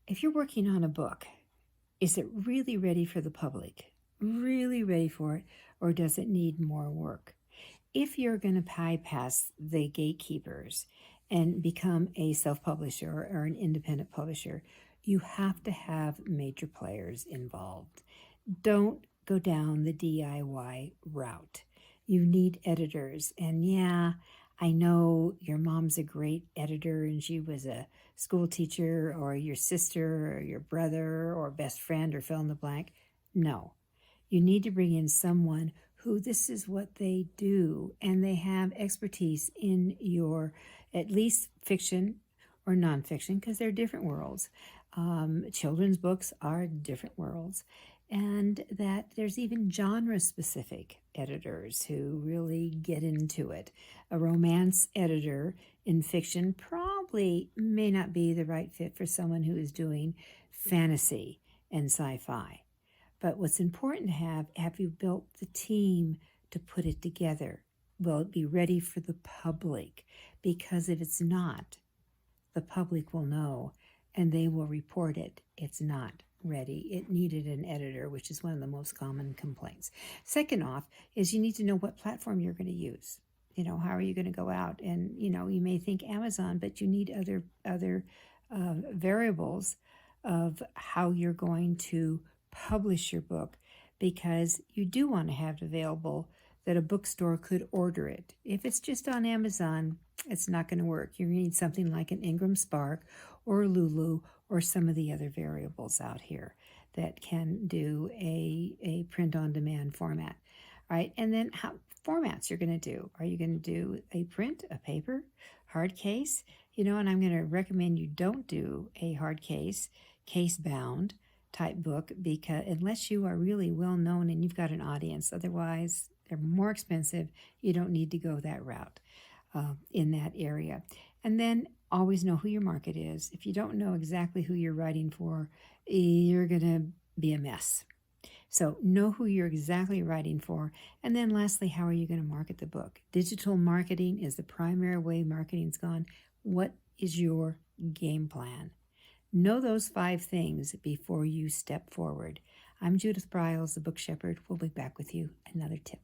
If you're working on a book, is it really ready for the public? Really ready for it? Or does it need more work? If you're going to bypass the gatekeepers and become a self-publisher or an independent publisher, you have to have major players involved. Don't go down the DIY route. You need editors. And yeah, I know your mom's a great editor and she was a school teacher, or your sister or your brother or best friend or fill in the blank. No, you need to bring in someone who this is what they do and they have expertise in your at least fiction or nonfiction, because they're different worlds. Children's books are different worlds, and that there's even genre specific editors who really get into it. A romance editor in fiction probably may not be the right fit for someone who is doing fantasy and sci-fi. But what's important to have you built the team to put it together? Will it be ready for the public? Because if it's not, the public will know and they will report it. It's not ready. It needed an editor, which is one of the most common complaints. Second off is you need to know what platform you're going to use. How are you going to go out? And, you may think Amazon, but you need other variables of how you're going to publish your book, because you do want to have it available that a bookstore could order it. If it's just on Amazon, it's not going to work. You need something like an Ingram Spark or Lulu or some of the other variables out here that can do a print-on-demand format. All right, and then how formats you're going to do. Are you going to do a print, a paper, hard case? And I'm going to recommend you don't do a hard case bound type book, because unless you are really well known and you've got an audience, otherwise they're more expensive. You don't need to go that route in that area. And then always know who your market is. If you don't know exactly who you're writing for, you're going to be a mess. So know who you're exactly writing for. And then lastly, how are you going to market the book? Digital marketing is the primary way marketing's gone. What is your game plan? Know those 5 things before you step forward. I'm Judith Briles, the Book Shepherd. We'll be back with you another tip.